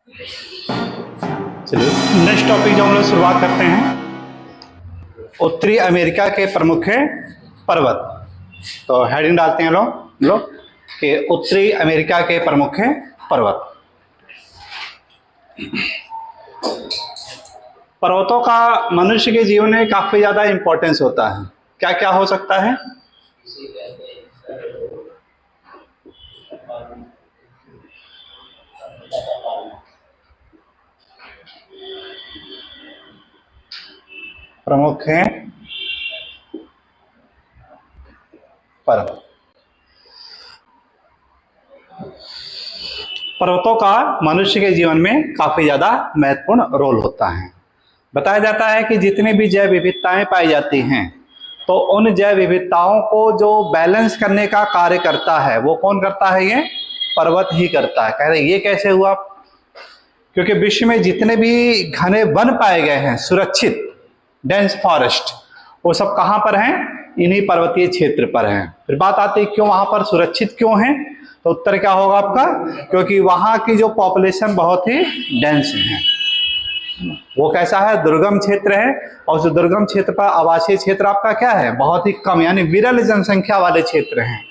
चलिए next topic जो हम लोग शुरुआत करते हैं, उत्तरी अमेरिका के प्रमुख पर्वत। तो हेडिंग डालते हैं लोग कि उत्तरी अमेरिका के प्रमुख पर्वत। पर्वतों का मनुष्य के जीवन में काफी ज्यादा इंपॉर्टेंस होता है। क्या क्या हो सकता है? प्रमुख हैं पर्वत। पर्वतों का मनुष्य के जीवन में काफी ज्यादा महत्वपूर्ण रोल होता है। बताया जाता है कि जितनी भी जैव विविधताएं पाई जाती हैं, तो उन जैव विविधताओं को जो बैलेंस करने का कार्य करता है वो कौन करता है? ये पर्वत ही करता है। कह रहे ये कैसे हुआ? क्योंकि विश्व में जितने भी घने वन पाए गए हैं, सुरक्षित डेंस फॉरेस्ट, वो सब कहां पर हैं? इन्हीं पर्वतीय क्षेत्र पर हैं। फिर बात आती है क्यों वहां पर सुरक्षित क्यों है? तो उत्तर क्या होगा आपका? क्योंकि वहां की जो पॉपुलेशन बहुत ही डेंस है। वो कैसा है? दुर्गम क्षेत्र है। और उस दुर्गम क्षेत्र पर आवासीय क्षेत्र आपका क्या है? बहुत ही कम, यानी विरल जनसंख्या वाले क्षेत्र हैं।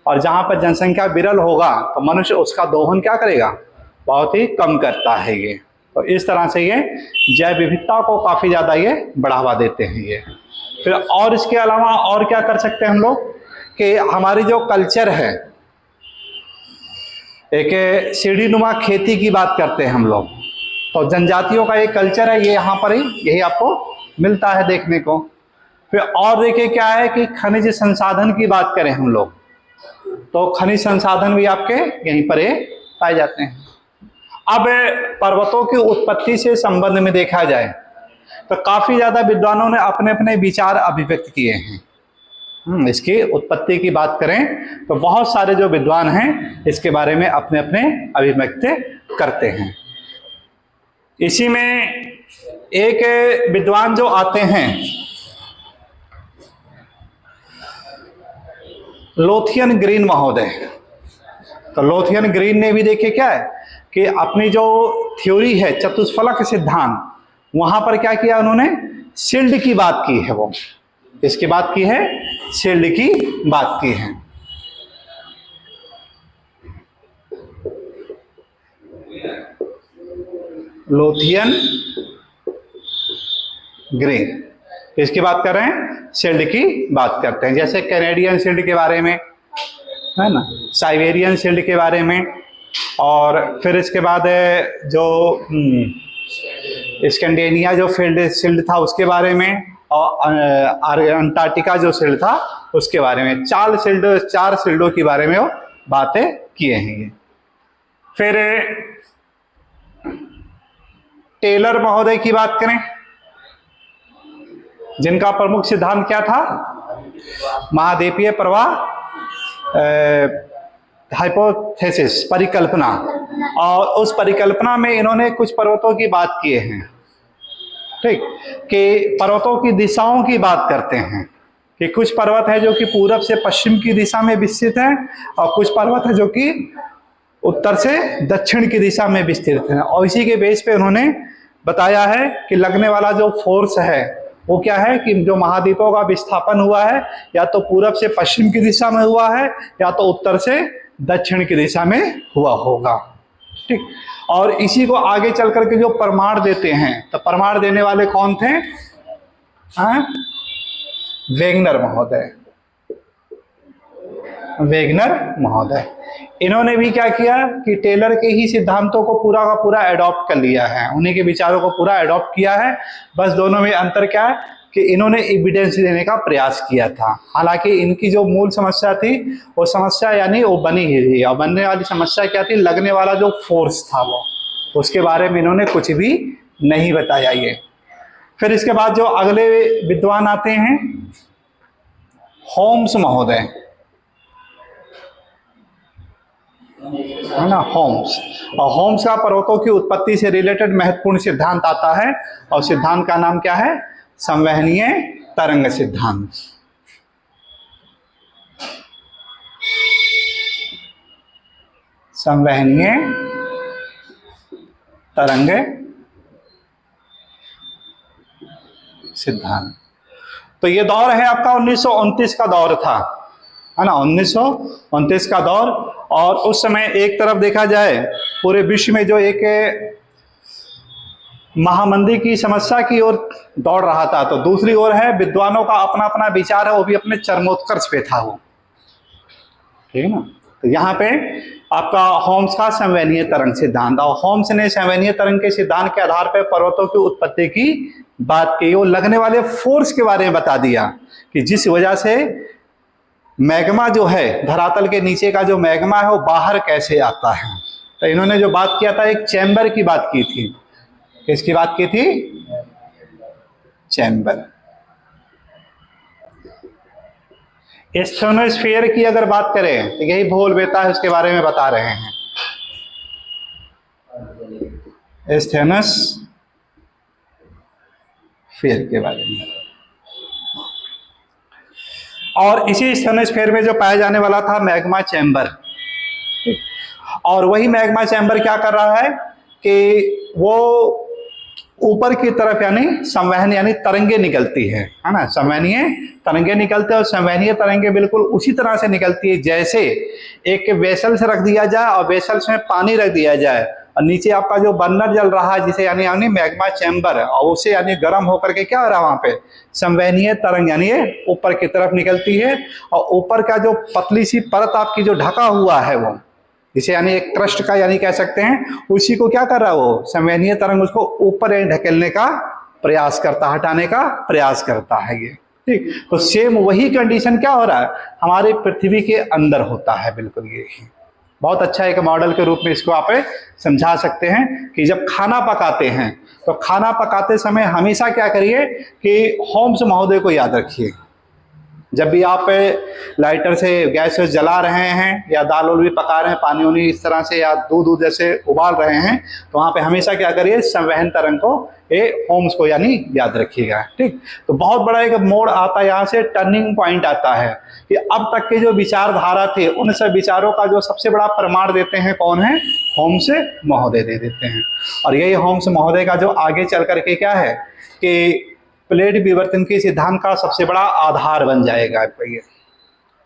और जहां पर जनसंख्या विरल होगा तो मनुष्य उसका दोहन क्या करेगा? बहुत ही कम करता है ये। तो इस तरह से ये जैव विविधता को काफी ज्यादा ये बढ़ावा देते हैं ये। फिर और इसके अलावा और क्या कर सकते हैं हम लोग कि हमारी जो कल्चर है, एक सीढ़ीनुमा खेती की बात करते हैं हम लोग, तो जनजातियों का एक कल्चर है, ये यहाँ पर ही यही आपको मिलता है देखने को। फिर और देखिए क्या है कि खनिज संसाधन की बात करें हम लोग, तो खनिज संसाधन भी आपके यहीं पर पाए जाते हैं। अब पर्वतों की उत्पत्ति से संबंध में देखा जाए तो काफी ज्यादा विद्वानों ने अपने अपने विचार अभिव्यक्त किए हैं। इसकी उत्पत्ति की बात करें तो बहुत सारे जो विद्वान हैं इसके बारे में अपने अपने अभिव्यक्त करते हैं। इसी में एक विद्वान जो आते हैं, लोथियन ग्रीन महोदय। तो लोथियन ग्रीन ने भी देखे क्या है कि अपनी जो थ्योरी है चतुष्फलक सिद्धांत, वहां पर क्या किया उन्होंने? शील्ड की बात की है। वो इसकी बात की है, शील्ड की बात की है। लोथियन ग्रीन इसकी बात कर रहे हैं, शील्ड की बात करते हैं। जैसे कैनेडियन शील्ड के बारे में है ना, साइबेरियन शील्ड के बारे में, और फिर इसके बाद जो स्कैंडेनिया जो शील्ड था उसके बारे में, और अंटार्कटिका जो शील्ड था उसके बारे में। चार शील्डों के बारे में वो बातें किए हैं ये। फिर टेलर महोदय की बात करें, जिनका प्रमुख सिद्धांत क्या था? महाद्वीपीय प्रवाह हाइपोथेसिस, परिकल्पना। और उस परिकल्पना में इन्होंने कुछ पर्वतों की बात किए हैं, ठीक, कि पर्वतों की दिशाओं की बात करते हैं कि कुछ पर्वत है जो कि पूरब से पश्चिम की दिशा में विस्तृत हैं, और कुछ पर्वत है जो कि उत्तर से दक्षिण की दिशा में विस्तृत हैं। और इसी के बेस पे उन्होंने बताया है कि लगने वाला जो फोर्स है वो क्या है कि जो महाद्वीपों का विस्थापन हुआ है या तो पूरब से पश्चिम की दिशा में हुआ है या तो उत्तर से दक्षिण की दिशा में हुआ होगा, ठीक। और इसी को आगे चल करके जो प्रमाण देते हैं, तो प्रमाण देने वाले कौन थे? वेगनर महोदय। वेगनर महोदय इन्होंने भी क्या किया कि टेलर के ही सिद्धांतों को पूरा का पूरा एडॉप्ट कर लिया है, उन्हीं के विचारों को पूरा एडॉप्ट किया है। बस दोनों में अंतर क्या है कि इन्होंने एविडेंस देने का प्रयास किया था। हालांकि इनकी जो मूल समस्या थी वो समस्या यानी वो बनी ही थी, और बनने वाली समस्या क्या थी? लगने वाला जो फोर्स था वो, उसके बारे में इन्होंने कुछ भी नहीं बताया ये। फिर इसके बाद जो अगले विद्वान आते हैं, होम्स महोदय, है ना, होम्स। और होम्स का पर्वतों की उत्पत्ति से रिलेटेड महत्वपूर्ण सिद्धांत आता है, और सिद्धांत का नाम क्या है? संवहनीय तरंग सिद्धांत। संवहनीय तरंग सिद्धांत। तो ये दौर है आपका 1929 का दौर था, है ना, 1929 का दौर। और उस समय एक तरफ देखा जाए पूरे विश्व में जो एक महामंदी की समस्या की ओर दौड़ रहा था, तो दूसरी ओर है विद्वानों का अपना अपना विचार है, वो भी अपने चरमोत्कर्ष पे था वो, ठीक है ना। तो यहाँ पे आपका होम्स का संवहनीय तरंग सिद्धांत, और होम्स ने संवहनीय तरंग के सिद्धांत के आधार पर पर्वतों की उत्पत्ति की बात की, वो लगने वाले फोर्स के बारे में बता दिया कि जिस वजह से मैग्मा जो है, धरातल के नीचे का जो मैग्मा है वो बाहर कैसे आता है। तो इन्होंने जो बात किया था, एक चैम्बर की बात की थी। किसकी बात की थी? चैम्बर। एस्थेनोस्फीयर की अगर बात करें तो यही भूल बेता है, उसके बारे में बता रहे हैं। एस्थेनोस्फीयर के बारे में, और इसी एस्थेनोस्फीयर में जो पाया जाने वाला था मैग्मा चैम्बर, और वही मैग्मा चैम्बर क्या कर रहा है कि वो ऊपर की तरफ यानी संवहन यानी तरंगे निकलती है ना, संवहनीय तरंगे निकलते हैं। और संवहनीय तरंगे बिल्कुल उसी तरह से निकलती है जैसे एक वेसल से रख दिया जाए और वेसल्स में पानी रख दिया जाए, और नीचे आपका जो बर्नर जल रहा है जिसे यानी यानी मैग्मा चैम्बर, और उसे यानी गर्म होकर के क्या हो रहा है वहां पे, संवहनीय तरंग यानी ये ऊपर की तरफ निकलती है। और ऊपर का जो पतली सी परत आपकी जो ढका हुआ है वो, जिसे यानी एक क्रस्ट का यानी कह सकते हैं, उसी को क्या कर रहा है वो संवहनीय तरंग, उसको ऊपर ढकेलने का प्रयास करता, हटाने का प्रयास करता है ये, ठीक। तो सेम वही कंडीशन क्या हो रहा है हमारे पृथ्वी के अंदर होता है, बिल्कुल ये बहुत अच्छा एक मॉडल के रूप में इसको आप समझा सकते हैं कि जब खाना पकाते हैं तो खाना पकाते समय हमेशा क्या करिए कि होम्स महोदय को याद रखिए। जब भी आप लाइटर से गैस जला रहे हैं या दाल वाल भी पका रहे हैं, पानी वानी इस तरह से या दूध जैसे उबाल रहे हैं, तो वहाँ पे हमेशा क्या करिए संवहन तरंग को, ये होम्स को यानी याद रखिएगा, ठीक। तो बहुत बड़ा एक मोड़ आता है, यहाँ से टर्निंग पॉइंट आता है कि अब तक के जो विचारधारा थे उन सब विचारों का जो सबसे बड़ा प्रमाण देते हैं कौन है? होम्स महोदय दे देते हैं। और यही होम्स महोदय का जो आगे चल करके क्या है कि प्लेट विवर्तन के सिद्धांत का सबसे बड़ा आधार बन जाएगा ये,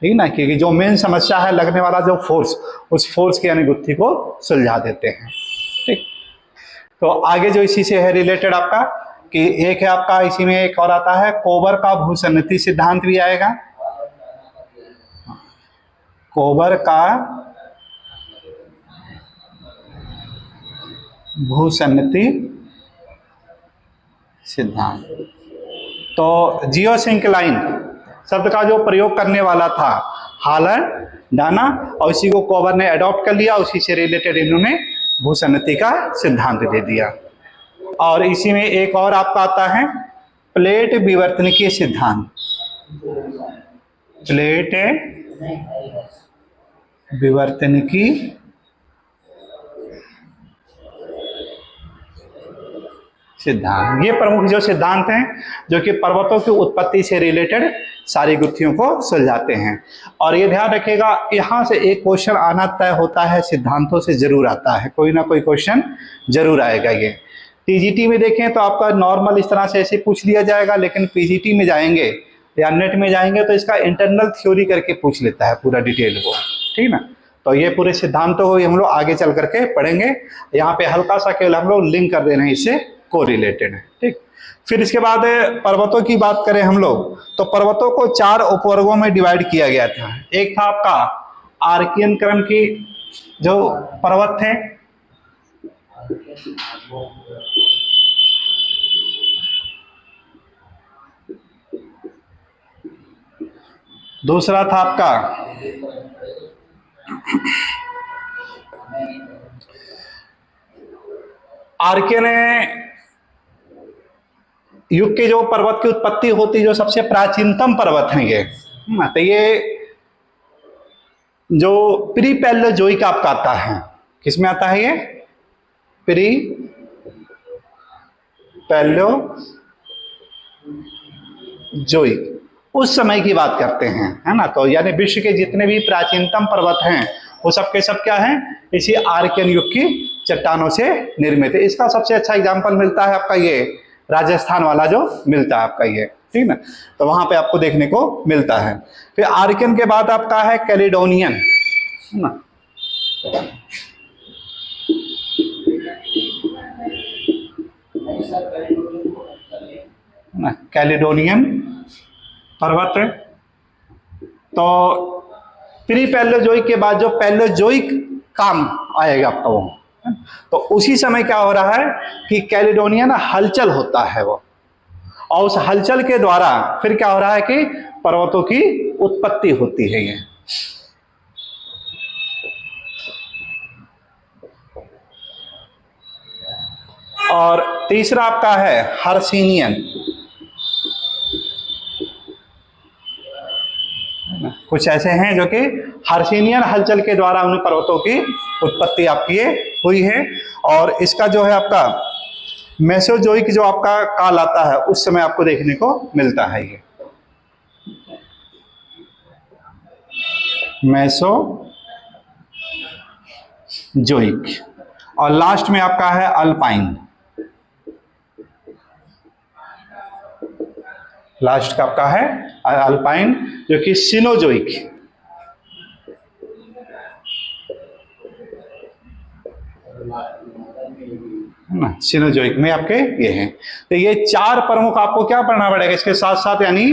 ठीक ना, क्योंकि जो मेन समस्या है लगने वाला जो फोर्स, उस फोर्स की यानी गुत्थी को सुलझा देते हैं, ठीक। तो आगे जो इसी से है रिलेटेड आपका कि एक है आपका, इसी में एक और आता है कोबर का भूसन्निधि सिद्धांत भी आएगा। कोबर का भूसन्निधि सिद्धांत। तो जियोसिंक्लाइन शब्द का जो प्रयोग करने वाला था हालन डाना, और इसी को कोबर ने अडॉप्ट कर लिया, उसी से रिलेटेड इन्होंने भूसन्निधि का सिद्धांत दे दिया। और इसी में एक और आपका आता है प्लेट विवर्तन के सिद्धांत। प्लेट विवर्तन की सिद्धांत, ये प्रमुख जो सिद्धांत हैं जो कि पर्वतों की उत्पत्ति से रिलेटेड सारी गुत्थियों को सुलझाते हैं। और ये ध्यान रखिएगा, यहाँ से एक क्वेश्चन आना तय होता है, सिद्धांतों से जरूर आता है, कोई ना कोई क्वेश्चन जरूर आएगा। ये टीजीटी में देखें तो आपका नॉर्मल इस तरह से ऐसे पूछ लिया जाएगा, लेकिन पीजीटी में जाएंगे या नेट में जाएंगे तो इसका इंटरनल थ्योरी करके पूछ लेता है पूरा डिटेल को, ठीक ना। तो ये पूरे सिद्धांतों को हम लोग आगे चल करके पढ़ेंगे। यहाँ पे हल्का सा केवल हम लोग लिंक कर दे रहे हैं, इससे को रिलेटेड है, ठीक। फिर इसके बाद पर्वतों की बात करें हम लोग तो पर्वतों को 4 उपवर्गों में डिवाइड किया गया था। एक था आपका आर्कियन क्रम की जो पर्वत थे, दूसरा था आपका आर्कियन युग के जो पर्वत की उत्पत्ति होती, जो सबसे प्राचीनतम पर्वत हैं ये, तो ये जो प्री पैलियोजोइक आपका आता है, किसमें आता है ये? प्री पैलियोजोइक, उस समय की बात करते हैं, है ना। तो यानी विश्व के जितने भी प्राचीनतम पर्वत हैं वो सब के सब क्या हैं? इसी आर्कियन युग की चट्टानों से निर्मित है। इसका सबसे अच्छा एग्जाम्पल मिलता है आपका ये राजस्थान वाला जो मिलता है आपका ये, ठीक ना, तो वहां पे आपको देखने को मिलता है। फिर आर्कियन के बाद आपका है कैलिडोनियन, है ना, कैलिडोनियन पर्वत है। तो प्री पैलेओजोइक के बाद जो पैलेओजोइक काम आएगा आपका वो, तो उसी समय क्या हो रहा है कि कैलिडोनियन हलचल होता है वो, और उस हलचल के द्वारा फिर क्या हो रहा है कि पर्वतों की उत्पत्ति होती है ये। और तीसरा आपका है हर्सिनियन, कुछ ऐसे हैं जो कि हर्सिनियन हलचल के द्वारा उन पर्वतों की उत्पत्ति आपकी हुई है। और इसका जो है आपका मेसोजोइक जो आपका काल आता है उस समय आपको देखने को मिलता है ये मेसोजोइक। और लास्ट में आपका है अल्पाइन, लास्ट का आपका है अल्पाइन जो कि सिनोजोइक, सिनोजोइक में आपके ये हैं। तो ये चार प्रमुख आपको क्या पढ़ना पड़ेगा इसके साथ साथ, यानी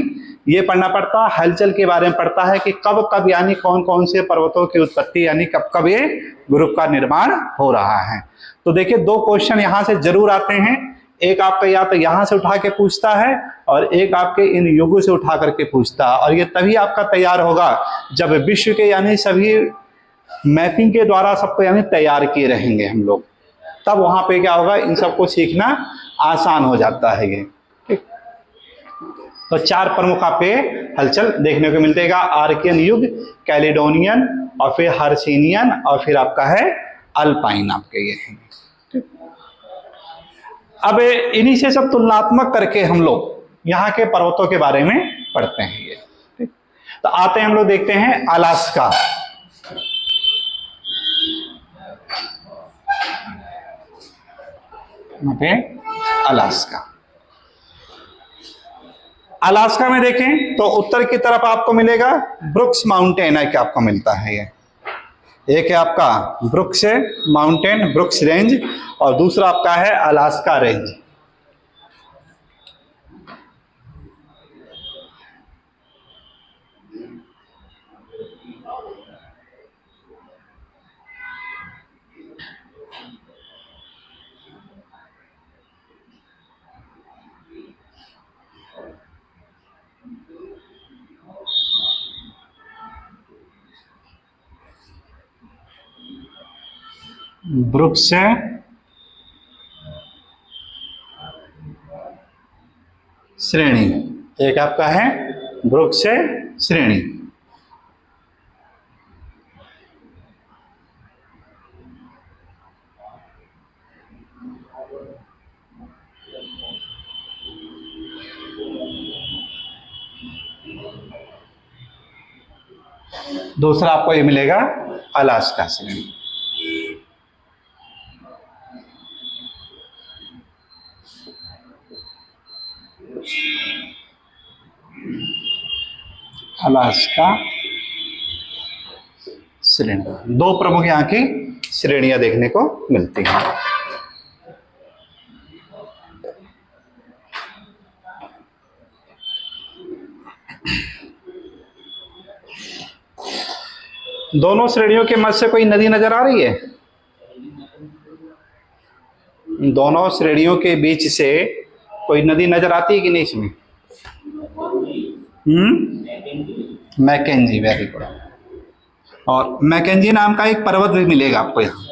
ये पढ़ना पड़ता है हलचल के बारे में पढ़ता है कि कब कब यानी कौन कौन से पर्वतों की उत्पत्ति यानी कब कब ये ग्रुप का निर्माण हो रहा है। तो देखिए दो क्वेश्चन यहां से जरूर आते हैं, एक आपका या तो यहां से उठा के पूछता है और एक आपके इन युगों से उठा करके पूछता है। और ये तभी आपका तैयार होगा जब विश्व के यानी सभी मैपिंग के द्वारा सबको यानी तैयार किए रहेंगे हम लोग, तब वहां पे क्या होगा इन सबको सीखना आसान हो जाता है ये, ठीक। तो चार प्रमुख आपके हलचल देखने को मिलतेगा, आर्कियन युग, कैलिडोनियन और फिर हर्सिनियन और फिर आपका है अल्पाइन आपके ये हैं, ठीक। अब इन्हीं से सब तुलनात्मक करके हम लोग यहाँ के पर्वतों के बारे में पढ़ते हैं ये, ठीक। तो आते हैं हम लोग देखते हैं अलास्का। अलास्का, अलास्का में देखें तो उत्तर की तरफ आपको मिलेगा ब्रुक्स माउंटेन है, क्या आपको मिलता है ये, एक है आपका ब्रुक्स माउंटेन ब्रुक्स रेंज और दूसरा आपका है अलास्का रेंज। ब्रुक्स श्रेणी, एक आपका है ब्रुक्स श्रेणी। दूसरा आपको ये मिलेगा अलास्का श्रेणी। अलास्का श्रेणी, दो प्रमुख यहाँ की श्रेणियां देखने को मिलती हैं। दोनों श्रेणियों के मध्य से कोई नदी नजर आ रही है? दोनों श्रेणियों के बीच से कोई नदी नजर आती है कि नहीं इसमें? McKenzie, very good. और मैकेंजी नाम का एक पर्वत भी मिलेगा आपको यहाँ।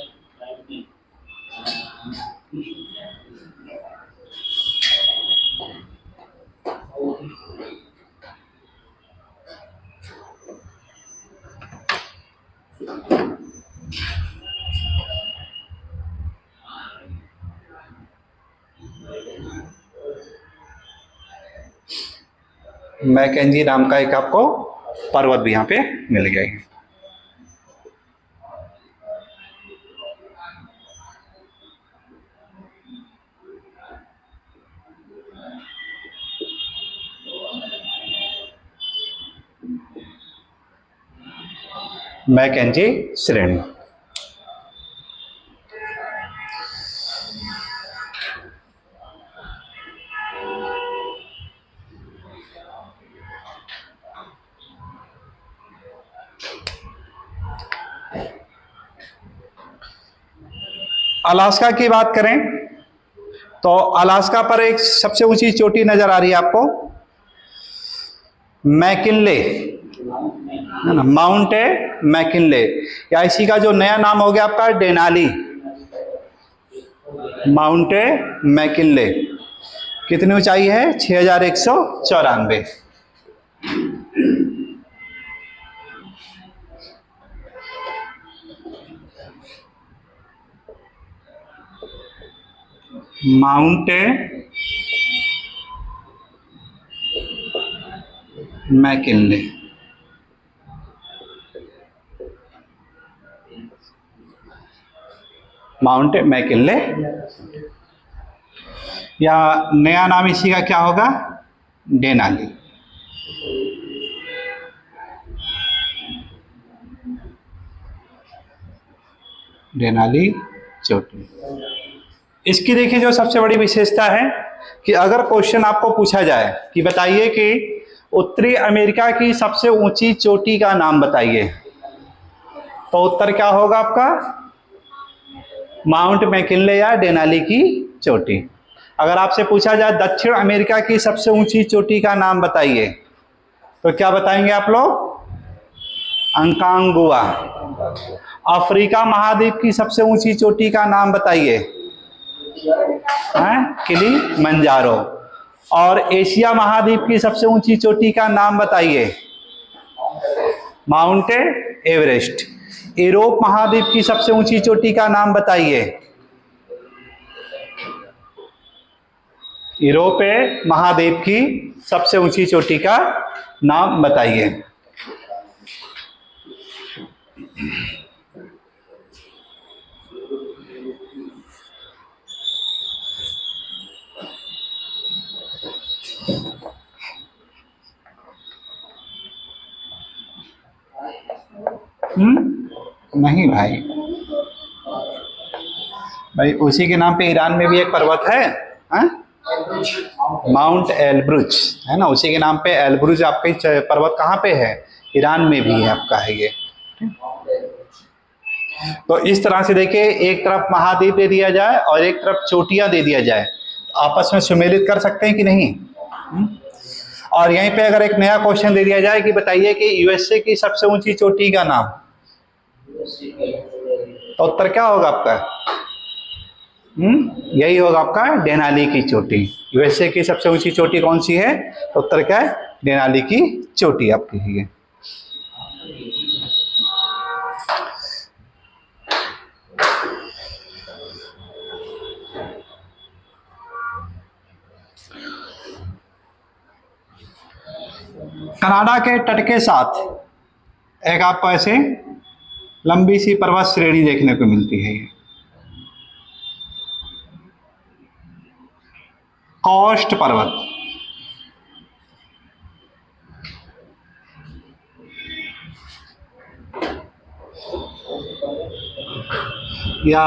मैकेंजी नाम का एक आपको पर्वत भी यहाँ पे मिल गया है। मैकेंजी श्रेणी। अलास्का की बात करें तो अलास्का पर एक सबसे ऊंची चोटी नजर आ रही है आपको, मैकिनले, है ना, माउंट मैकिनले, या इसी का जो नया नाम हो गया आपका डेनाली, माउंट मैकिनले। कितनी ऊंचाई है? 6194। Mount McKinley. माउंट मैकिनले, या नया नाम इसी का क्या होगा? डेनाली। डेनाली चोटी। इसकी देखिए जो सबसे बड़ी विशेषता है कि अगर क्वेश्चन आपको पूछा जाए कि बताइए कि उत्तरी अमेरिका की सबसे ऊंची चोटी का नाम बताइए, तो उत्तर क्या होगा आपका? माउंट मैकिनले या डेनाली की चोटी। अगर आपसे पूछा जाए दक्षिण अमेरिका की सबसे ऊंची चोटी का नाम बताइए, तो क्या बताएंगे आप लोग? अंकांगुआ। अफ्रीका महाद्वीप की सबसे ऊंची चोटी का नाम बताइए, किलिमंजारो। और एशिया महाद्वीप की सबसे ऊंची चोटी का नाम बताइए, माउंट एवरेस्ट। यूरोप महाद्वीप की सबसे ऊंची चोटी का नाम बताइए, यूरोप महाद्वीप की सबसे ऊंची चोटी का नाम बताइए। नहीं भाई, भाई उसी के नाम पे ईरान में भी एक पर्वत है, माउंट एलब्रुज, है ना, उसी के नाम पे एलब्रुज आपके पर्वत कहाँ पे है? ईरान में भी है आपका है ये। तो इस तरह से देखिए, एक तरफ महाद्वीप दे दिया जाए और एक तरफ चोटियां दे दिया जाए, तो आपस में सुमेलित कर सकते हैं कि नहीं? और यहीं पे अगर एक नया क्वेश्चन दे दिया जाए कि बताइए कि यूएसए की सबसे ऊंची चोटी का नाम, तो उत्तर क्या होगा आपका? यही होगा आपका डेनाली की चोटी। यूएसए की सबसे ऊंची चोटी कौन सी है? तो उत्तर क्या है? डेनाली की चोटी आपकी है। कनाडा के तट के साथ एक आपको ऐसे लंबी सी पर्वत श्रेणी देखने को मिलती है, ये कॉस्ट पर्वत। या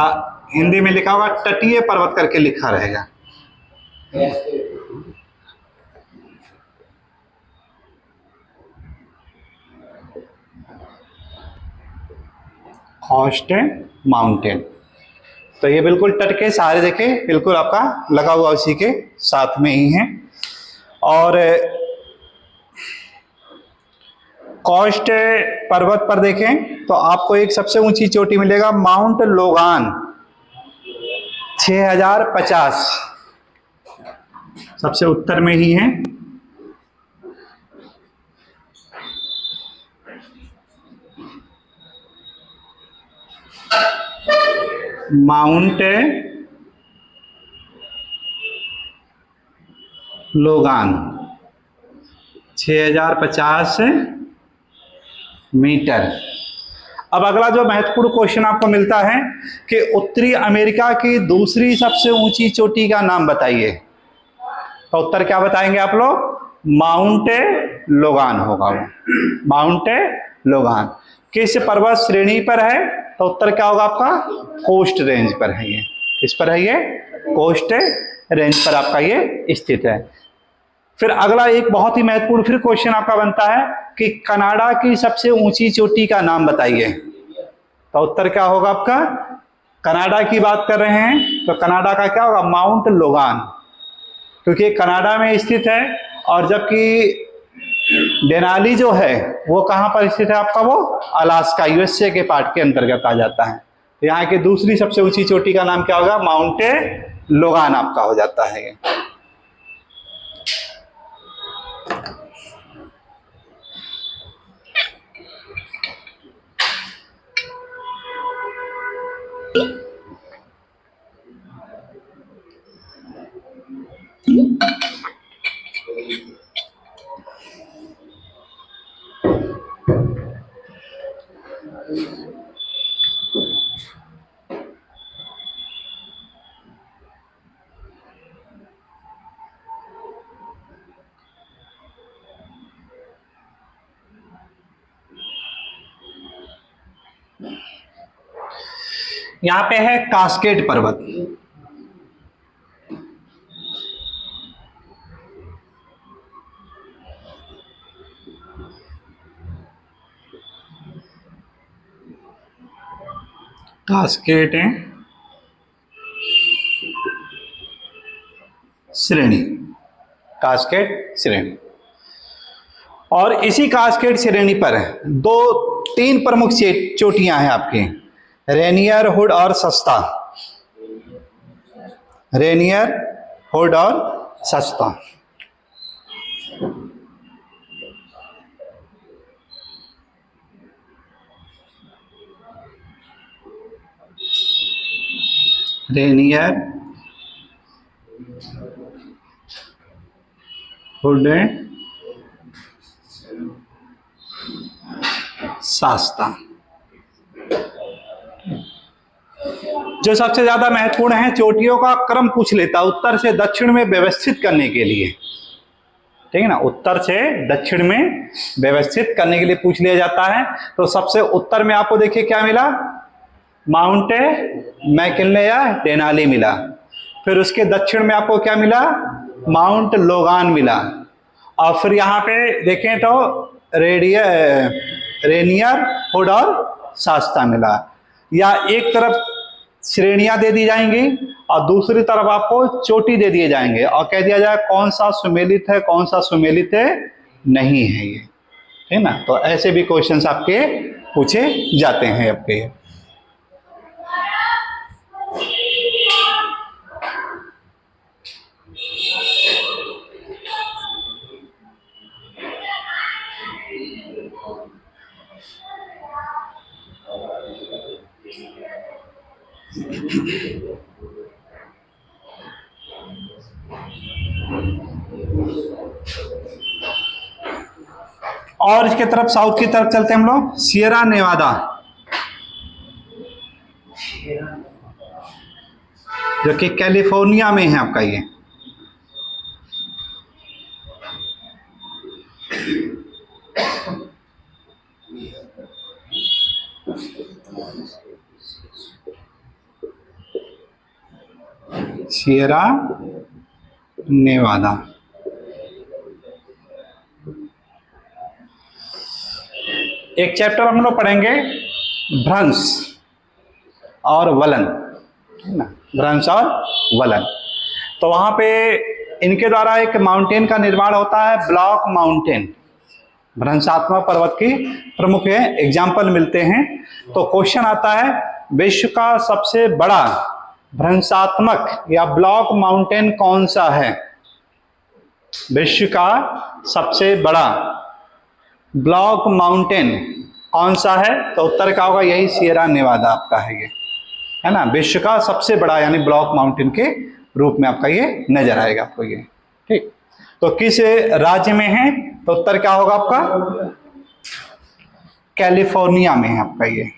हिंदी में लिखा होगा तटीय पर्वत करके लिखा रहेगा। Cost mountain. तो ये बिल्कुल तट के सहारे देखे, बिल्कुल आपका लगा हुआ उसी के साथ में ही है। और कॉस्ट पर्वत पर देखें तो आपको एक सबसे ऊंची चोटी मिलेगा, माउंट लोगान, 6050, सबसे उत्तर में ही है। Mount Logan 6050 metre. अब अगला जो महत्वपूर्ण क्वेश्चन आपको मिलता है कि उत्तरी अमेरिका की दूसरी सबसे ऊंची चोटी का नाम बताइए, तो उत्तर क्या बताएंगे आप लोग? माउंट लोगान होगा वो, माउंट लोगान। किस पर्वत श्रेणी पर है? तो उत्तर क्या होगा आपका? कोस्ट रेंज पर है ये। किस पर है ये? कोस्ट रेंज पर आपका ये स्थित है। फिर अगला एक बहुत ही महत्वपूर्ण फिर क्वेश्चन आपका बनता है कि कनाडा की सबसे ऊंची चोटी का नाम बताइए। तो उत्तर क्या होगा आपका? कनाडा की बात कर रहे हैं तो कनाडा का क्या होगा? माउंट लोगान, क्योंकि कनाडा में स्थित है। और जबकि डेनाली जो है वो कहां पर स्थित है आपका? वो अलास्का, यूएसए के पार्ट के अंतर्गत आ जाता है। तो यहाँ की दूसरी सबसे ऊंची चोटी का नाम क्या होगा? माउंट लोगान आपका हो जाता है ये। यहां पे है कास्केड पर्वत। कास्केड श्रेणी, कास्केड श्रेणी। और इसी कास्केड श्रेणी पर तीन प्रमुख चोटियां हैं आपकी, रेनियर, हुड और सस्ता। रेनियर, हुड और सस्ता। Rainier, Hood, Shasta. जो सबसे ज्यादा महत्वपूर्ण है, चोटियों का क्रम पूछ लेता उत्तर से दक्षिण में व्यवस्थित करने के लिए, ठीक है ना? उत्तर से दक्षिण में व्यवस्थित करने के लिए पूछ लिया जाता है। तो सबसे उत्तर में आपको देखिए क्या मिला? माउंट मैकिन्ले या डेनाली मिला। फिर उसके दक्षिण में आपको क्या मिला? माउंट लोगान मिला। और फिर यहाँ पे देखें तो रेनियर, हुड और शास्ता मिला। या एक तरफ श्रेणियां दे दी जाएंगी और दूसरी तरफ आपको चोटी दे दिए जाएंगे और कह दिया जाए कौन सा सुमेलित है, कौन सा सुमेलित है नहीं है ये, है ना? तो ऐसे भी क्वेश्चंस आपके पूछे जाते हैं आपके। और इसके तरफ साउथ की तरफ चलते हैं हम लोग, सियरा नेवादा, जो कि कैलिफोर्निया में है आपका ये। सियरा नेवादा। एक चैप्टर हम लोग पढ़ेंगे भ्रंश और वलन, है ना? भ्रंश और वलन। तो वहां पे इनके द्वारा एक माउंटेन का निर्माण होता है, ब्लॉक माउंटेन। भ्रंशात्मक पर्वत की प्रमुख एग्जाम्पल मिलते हैं। तो क्वेश्चन आता है, विश्व का सबसे बड़ा भ्रंशात्मक या ब्लॉक माउंटेन कौन सा है? विश्व का सबसे बड़ा ब्लॉक माउंटेन कौन सा है? तो उत्तर क्या होगा? यही सियरा नेवादा आपका है ये, है ना? विश्व का सबसे बड़ा यानी ब्लॉक माउंटेन के रूप में आपका ये नजर आएगा आपको ये, ठीक। तो किस राज्य में है? तो उत्तर क्या होगा आपका? कैलिफोर्निया में है आपका ये।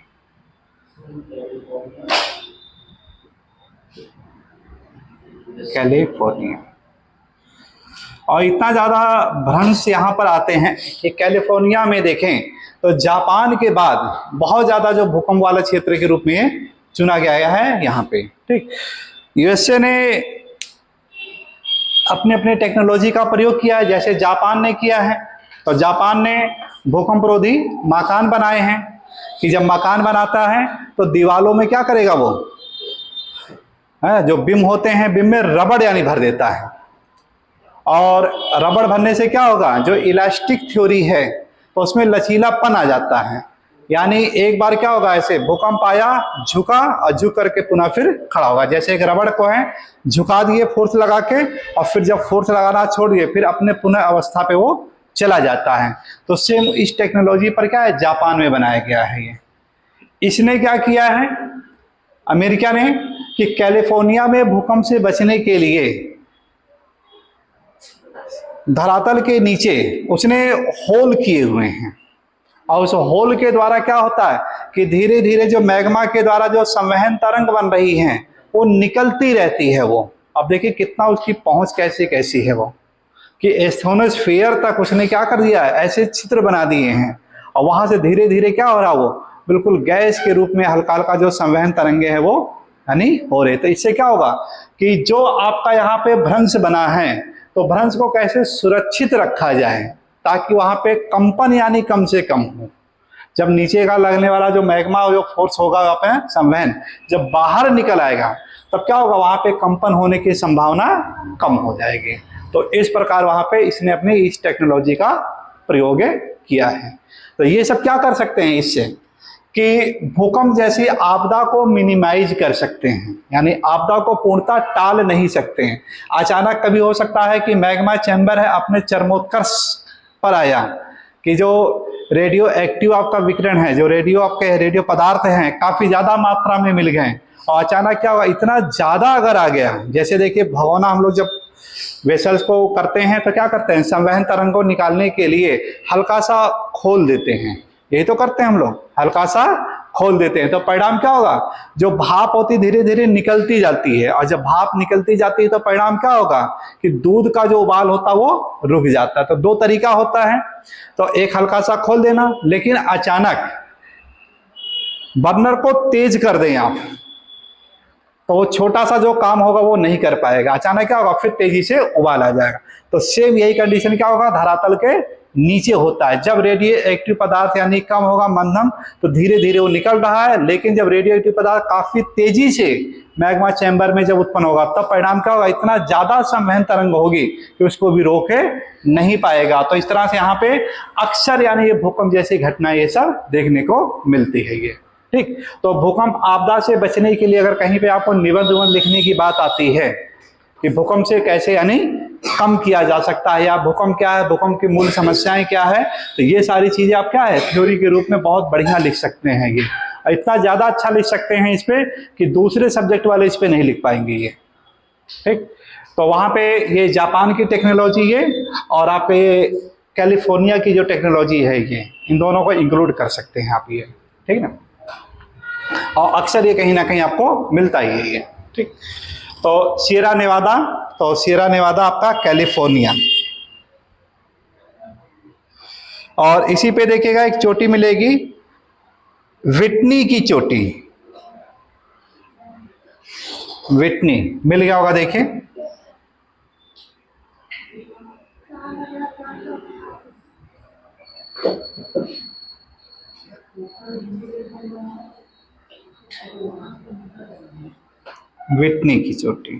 कैलिफोर्निया। और इतना ज्यादा भ्रंश यहां पर आते हैं कि कैलिफोर्निया में देखें तो जापान के बाद बहुत ज्यादा जो भूकंप वाला क्षेत्र के रूप में चुना गया है यहाँ पे। ठीक, यूएसए ने अपने अपने टेक्नोलॉजी का प्रयोग किया है, जैसे जापान ने किया है। तो जापान ने भूकंपरोधी मकान बनाए हैं कि जब मकान बनाता है तो दीवालों में क्या करेगा वो है, जो बिम होते हैं, बिम में रबड़ यानी भर देता है। और रबड़ भरने से क्या होगा, जो इलास्टिक थ्योरी है तो उसमें लचीलापन आ जाता है। यानी एक बार क्या होगा, ऐसे भूकंप आया, झुका और झुक करके पुनः फिर खड़ा होगा। जैसे एक रबड़ को है झुका दिए फोर्स लगा के, और फिर जब फोर्स लगाना छोड़ दिए फिर अपने पुनः अवस्था पे वो चला जाता है। तो सेम इस टेक्नोलॉजी पर क्या है, जापान में बनाया गया है ये। इसने क्या किया है अमेरिका ने, कि कैलिफोर्निया में भूकंप से बचने के लिए धरातल के नीचे उसने होल किए हुए हैं, और उस होल के द्वारा क्या होता है कि धीरे धीरे जो मैग्मा के द्वारा जो संवहन तरंग बन रही हैं वो निकलती रहती है। वो अब देखिए कितना उसकी पहुंच कैसी कैसी है, वो कि एस्ट्रोनोस्फीयर तक उसने क्या कर दिया है, ऐसे चित्र बना दिए हैं। और वहां से धीरे धीरे क्या हो रहा, वो बिल्कुल गैस के रूप में हल्का हल्का जो संवहन तरंगे हैं वो यानी हो रहे। तो इससे क्या होगा कि जो आपका यहाँ पे भ्रंश बना है, तो भ्रंश को कैसे सुरक्षित रखा जाए ताकि वहां पे कंपन यानी कम से कम हो। जब नीचे का लगने वाला जो मैग्मा जो फोर्स होगा वहां पे संवहन, जब बाहर निकल आएगा तब क्या होगा, वहां पे कंपन होने की संभावना कम हो जाएगी। तो इस प्रकार वहां पे इसने अपनी इस टेक्नोलॉजी का प्रयोग किया है। तो ये सब क्या कर सकते हैं इससे, कि भूकंप जैसी आपदा को मिनिमाइज कर सकते हैं, यानी आपदा को पूर्णतः टाल नहीं सकते हैं। अचानक कभी हो सकता है कि मैग्मा चैम्बर है अपने चरमोत्कर्ष पर आया, कि जो रेडियो एक्टिव आपका विकिरण है, जो आपके रेडियो पदार्थ हैं काफी ज्यादा मात्रा में मिल गए, और अचानक क्या होगा, इतना ज्यादा अगर आ गया, जैसे देखिए भगोना हम लोग जब वेसल्स को करते हैं तो क्या करते हैं, संवहन तरंग को निकालने के लिए हल्का सा खोल देते हैं, यही तो करते हैं हम लोग, हल्का सा खोल देते हैं। तो परिणाम क्या होगा, जो भाप होती धीरे धीरे निकलती जाती है, और जब भाप निकलती जाती है तो परिणाम क्या होगा कि दूध का जो उबाल होता है वो रुक जाता है। तो दो तरीका होता है, तो एक हल्का सा खोल देना, लेकिन अचानक बर्नर को तेज कर दें आप, तो वो छोटा सा जो काम होगा वो नहीं कर पाएगा। अचानक क्या होगा, फिर तेजी से उबाल आ जाएगा। तो सेम यही कंडीशन क्या होगा, धरातल के नीचे होता है। जब रेडियो एक्टिव पदार्थ यानी कम होगा, मंदम, तो धीरे धीरे वो निकल रहा है, लेकिन जब रेडियो एक्टिव पदार्थ काफी तेजी से मैग्मा चैम्बर में जब उत्पन्न होगा तब परिणाम क्या होगा, इतना ज्यादा संवहन तरंग होगी कि उसको भी रोके नहीं पाएगा। तो इस तरह से यहाँ पे अक्सर यानी ये भूकंप जैसी घटनाएं ये सब देखने को मिलती है ये। ठीक, तो भूकंप आपदा से बचने के लिए अगर कहीं पे आपको निबंध लिखने की बात आती है कि भूकंप से कैसे यानी कम किया जा सकता है, या भूकंप क्या है, भूकंप की मूल समस्याएं क्या है, तो ये सारी चीजें आप क्या है थ्योरी के रूप में बहुत बढ़िया लिख सकते हैं ये। इतना ज्यादा अच्छा लिख सकते हैं इस पे कि दूसरे सब्जेक्ट वाले इस पे नहीं लिख पाएंगे ये। ठीक, तो वहां पे ये जापान की टेक्नोलॉजी ये, और आप ये कैलिफोर्निया की जो टेक्नोलॉजी है ये, इन दोनों को इंक्लूड कर सकते हैं आप ये। ठीक ना, और अक्सर ये कहीं ना कहीं आपको मिलता ही है ये। ठीक, तो सियरा नेवादा, तो सियरा नेवादा आपका कैलिफोर्निया, और इसी पे देखिएगा एक चोटी मिलेगी व्हिटनी की चोटी, व्हिटनी मिल गया होगा, देखिए व्हिटनी की चोटी।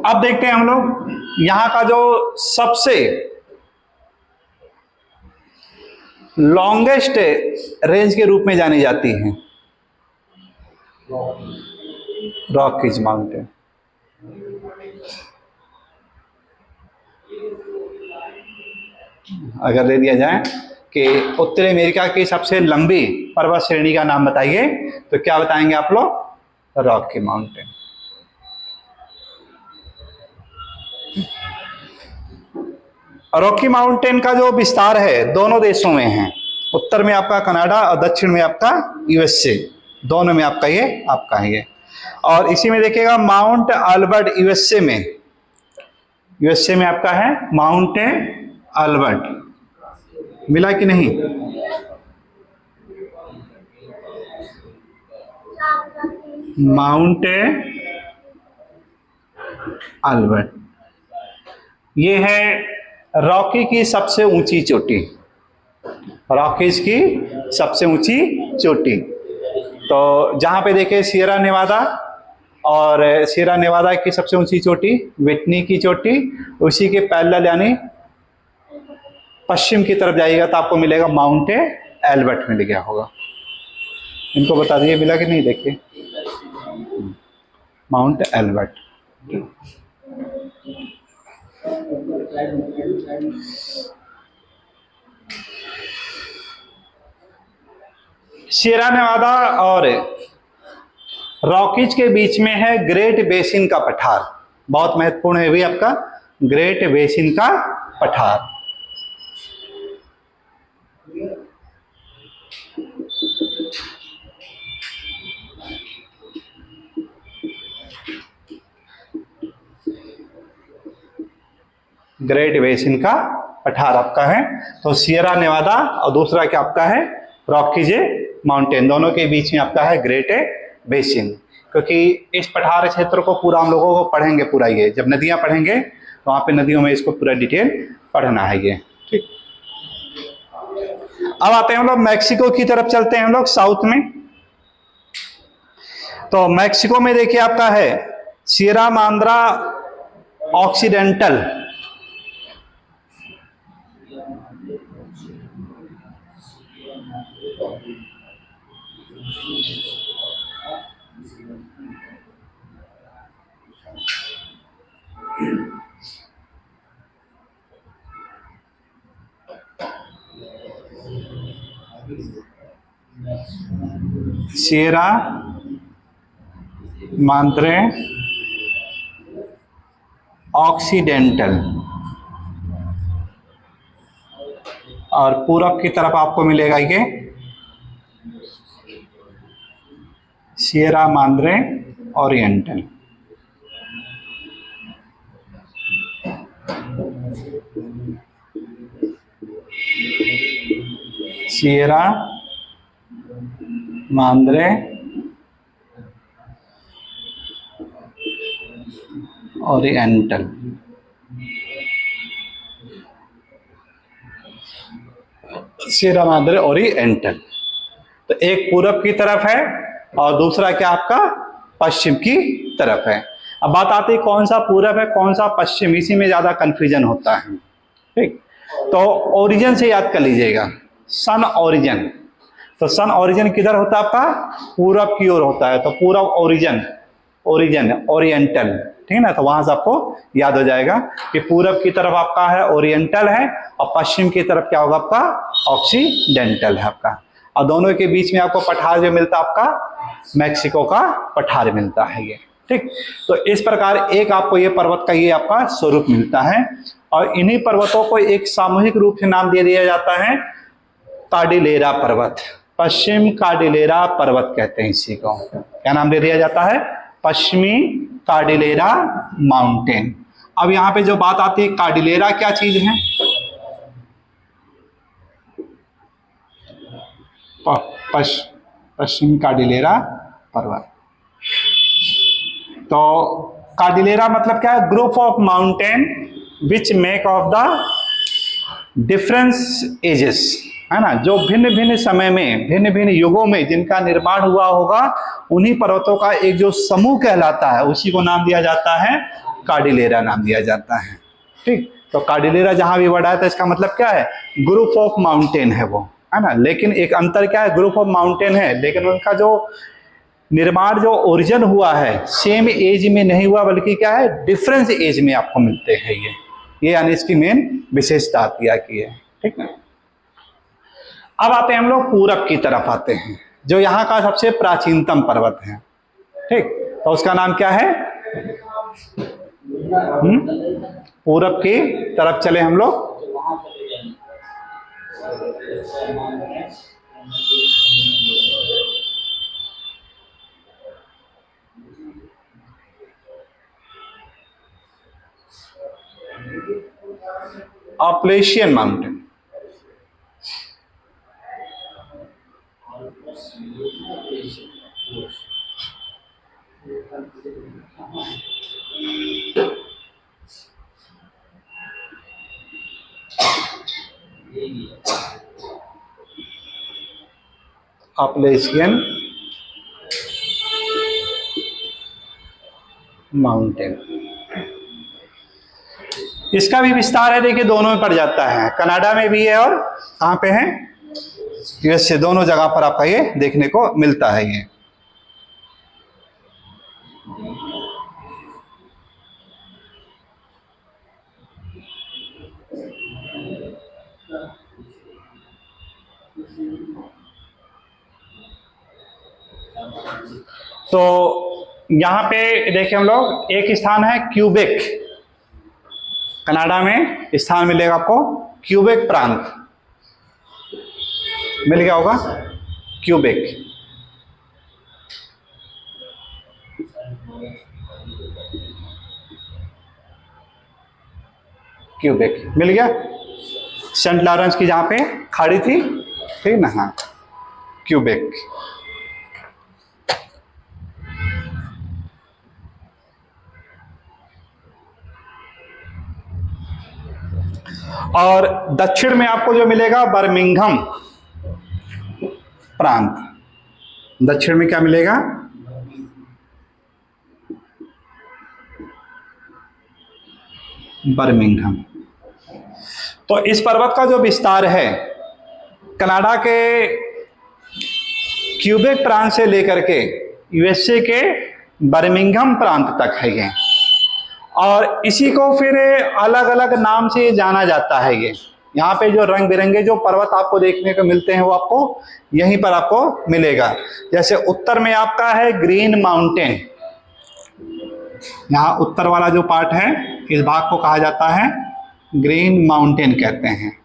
अब देखते हैं हम लोग यहां का जो सबसे लॉन्गेस्ट रेंज के रूप में जानी जाती है रॉकीज माउंटेन। अगर ले दिया जाए कि उत्तरी अमेरिका की सबसे लंबी पर्वत श्रेणी का नाम बताइए, तो क्या बताएंगे आप लोग, रॉकी माउंटेन। रॉकी माउंटेन का जो विस्तार है दोनों देशों में है, उत्तर में आपका कनाडा और दक्षिण में आपका यूएसए, दोनों में आपका ये। और इसी में देखिएगा माउंट अल्बर्ट यूएसए में, यूएसए में आपका है माउंट अल्बर्ट, मिला कि नहीं? माउंट अल्बर्ट ये है रॉकी की सबसे ऊंची चोटी, रॉकीज की सबसे ऊंची चोटी। तो जहां पे देखे सियरा नेवादा, और सियरा नेवादा की सबसे ऊंची चोटी विटनी की चोटी, उसी के पैरेलल यानी पश्चिम की तरफ जाइएगा तो आपको मिलेगा माउंट एल्बर्ट मिल गया होगा। इनको बता दिए मिला कि नहीं, देखिए माउंट एल्बर्ट। सियरा नेवादा और रॉकीज के बीच में है ग्रेट बेसिन का पठार, बहुत महत्वपूर्ण है भी आपका ग्रेट बेसिन का पठार। ग्रेट बेसिन का पठार आपका है। तो सियरा नेवादा और दूसरा क्या आपका है रॉकीज माउंटेन, दोनों के बीच में आपका है ग्रेट बेसिन। क्योंकि इस पठार क्षेत्र को पूरा हम लोगों को पढ़ेंगे, पूरा ये जब नदियां पढ़ेंगे तो वहां पे नदियों में इसको पूरा डिटेल पढ़ना है ये, ठीक। अब आते हैं हम लोग मैक्सिको की तरफ, चलते हैं हम लोग साउथ में। तो मैक्सिको में देखिए आपका है Sierra Madre Occidental, Sierra Madre Occidental, और पूरब की तरफ आपको मिलेगा ये Sierra Madre Oriental. Sierra Madre Oriental, Sierra Madre Oriental. तो एक पूरब की तरफ है और दूसरा क्या आपका पश्चिम की तरफ है। अब बात आती है कौन सा पूरब है कौन सा पश्चिम, इसी में ज्यादा कंफ्यूजन होता है, ठीक। तो ओरिजिन से याद कर लीजिएगा, सन ओरिजिन। तो सन ओरिजिन किधर होता है आपका पूरब की ओर होता है, तो पूरब ओरिजिन, ओरिजिन ओरिएंटल, ठीक है ना। तो वहां से आपको याद हो जाएगा कि पूरब की तरफ आपका है ओरिएंटल है और पश्चिम की तरफ क्या होगा आपका ऑक्सीडेंटल है आपका। और दोनों के बीच में आपको पठार जो मिलता है आपका मैक्सिको का पठार मिलता है ये, ठीक। तो इस प्रकार एक आपको ये पर्वत का ये आपका स्वरूप मिलता है, और इन्हीं पर्वतों को एक सामूहिक रूप से नाम दे दिया जाता है कार्डिलेरा पर्वत, पश्चिम कार्डिलेरा पर्वत कहते हैं इसी को। क्या नाम दे दिया जाता है पश्चिमी कार्डिलेरा माउंटेन। अब यहां पे जो बात आती है कार्डिलेरा क्या चीज है, पश्चिम कार्डिलेरा पर्वत। तो कार्डिलेरा मतलब क्या है group of mountain which make of the difference ages, है ना, जो भिन्न भिन्न समय में भिन्न भिन्न युगों में जिनका निर्माण हुआ होगा उन्हीं पर्वतों का एक जो समूह कहलाता है उसी को नाम दिया जाता है कार्डिलेरा नाम दिया जाता है, ठीक। तो कार्डिलेरा जहां भी वर्ड आया था इसका मतलब क्या है ग्रुप ऑफ माउंटेन है वो, है ना। लेकिन एक अंतर क्या है ग्रुप ऑफ माउंटेन है लेकिन उनका जो निर्माण जो ओरिजिन हुआ है सेम एज में नहीं हुआ बल्कि क्या है डिफरेंस एज में आपको मिलते हैं ये यानी इसकी मेन विशेषता आती है, ठीक है। अब आते हैं हम लोग पूरब की तरफ आते हैं, जो यहाँ का सबसे प्राचीनतम पर्वत है, ठीक। तो उसका नाम क्या है पूरब की तरफ चले हम लोग। ऑपलेशियन माउंटेन। ऑपलेशियन माउंटेन, इसका भी विस्तार है, देखिए दोनों में पड़ जाता है, कनाडा में भी है और कहां पे है, यूएसए, दोनों जगह पर आपका ये देखने को मिलता है ये। तो यहां पे देखिए हम लोग, एक स्थान है क्यूबेक, कनाडा में स्थान मिलेगा आपको क्यूबेक प्रांत, मिल गया होगा क्यूबेक। क्यूबेक मिल गया, सेंट लॉरेंस की जहां पे खाड़ी थी, ठीक ना, हाँ क्यूबेक। और दक्षिण में आपको जो मिलेगा बर्मिंघम प्रांत, दक्षिण में क्या मिलेगा, बर्मिंघम। तो इस पर्वत का जो विस्तार है कनाडा के क्यूबेक प्रांत से लेकर के यूएसए के बर्मिंघम प्रांत तक है ये, और इसी को फिर अलग अलग नाम से जाना जाता है ये। यहाँ पे जो रंग बिरंगे जो पर्वत आपको देखने को मिलते हैं वो आपको यहीं पर आपको मिलेगा। जैसे उत्तर में आपका है ग्रीन माउंटेन, यहाँ उत्तर वाला जो पार्ट है इस भाग को कहा जाता है ग्रीन माउंटेन कहते हैं।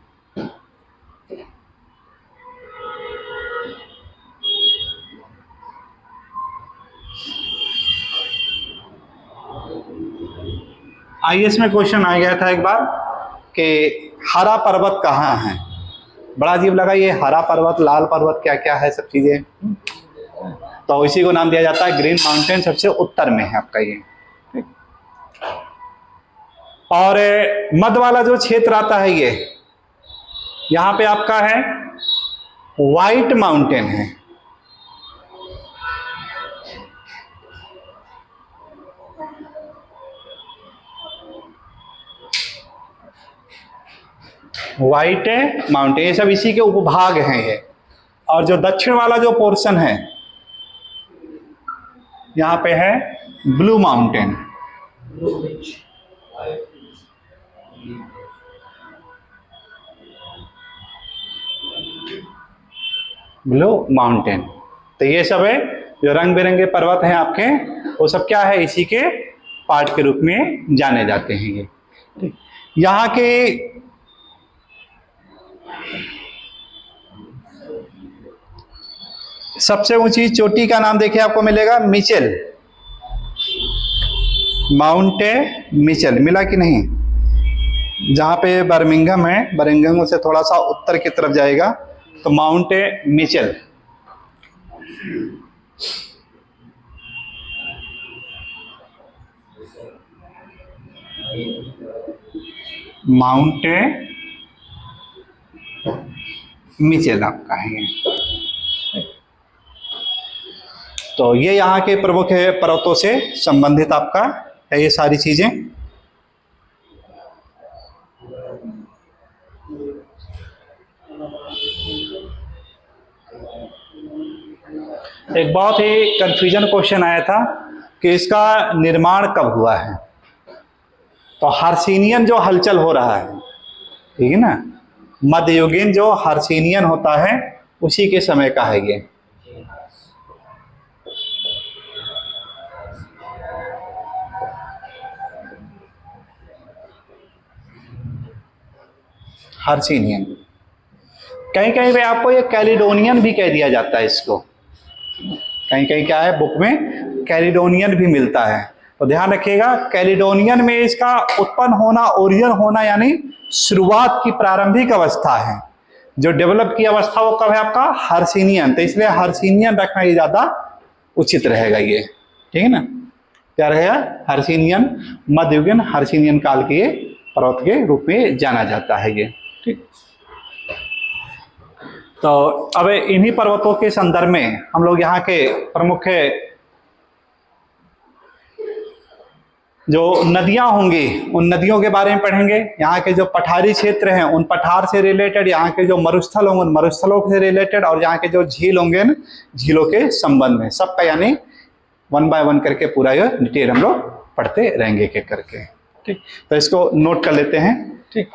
आईएएस में क्वेश्चन आ गया था एक बार कि हरा पर्वत कहाँ है, बड़ा अजीब लगा ये हरा पर्वत लाल पर्वत क्या क्या है सब चीजें, तो इसी को नाम दिया जाता है ग्रीन माउंटेन, सबसे उत्तर में है आपका ये। और मध्य वाला जो क्षेत्र आता है ये, यहां पे आपका है व्हाइट माउंटेन है, व्हाइट माउंटेन, ये सब इसी के उपभाग हैं ये। और जो दक्षिण वाला जो पोर्शन है यहां पे है ब्लू माउंटेन, ब्लू माउंटेन। तो ये सब है जो रंग बिरंगे पर्वत हैं आपके, वो सब क्या है इसी के पार्ट के रूप में जाने जाते हैं ये। यहाँ के सबसे ऊंची चोटी का नाम देखिए आपको मिलेगा मिचेल, माउंट मिचेल, मिला कि नहीं, जहां पे बर्मिंघम है, बर्मिंघम से थोड़ा सा उत्तर की तरफ जाएगा तो माउंट मिचेल। माउंट मिचेल आपका है। तो ये यहाँ के प्रमुख पर्वतों से संबंधित आपका है ये सारी चीजें। एक बहुत ही कंफ्यूजन क्वेश्चन आया था कि इसका निर्माण कब हुआ है, तो हर्षिनियन जो हलचल हो रहा है, ठीक है ना, मध्ययुगीन जो हर्षिनियन होता है उसी के समय का है ये। हर्षिनियन, कहीं कहीं पे आपको ये कैलिडोनियन भी कह दिया जाता है इसको, कहीं कहीं क्या है बुक में कैलिडोनियन भी मिलता है। तो ध्यान रखिएगा, कैलिडोनियन में इसका उत्पन्न होना, ओरिजिन होना यानी शुरुआत की प्रारंभिक अवस्था है। जो डेवलप की अवस्था वो कब है आपका, हर्सिनियन। तो इसलिए हर्सिनियन रखना ये ज्यादा उचित रहेगा ये, ठीक है ना। क्या रहेगा, हर्सिनियन, मध्ययुगीन हर्सिनियन काल के पर्वत के रूप में जाना जाता है ये, ठीक। तो अब इन्हीं पर्वतों के संदर्भ में हम लोग यहाँ के प्रमुख जो नदियां होंगी उन नदियों के बारे में पढ़ेंगे। यहाँ के जो पठारी क्षेत्र हैं उन पठार से रिलेटेड, यहाँ के जो मरुस्थल होंगे उन मरुस्थलों से रिलेटेड, और यहाँ के जो झील होंगे झीलों के संबंध में, सबका यानी 1 बाय 1 करके पूरा ये डिटेल हम लोग पढ़ते रहेंगे एक एक करके, ठीक। तो इसको नोट कर लेते हैं, ठीक।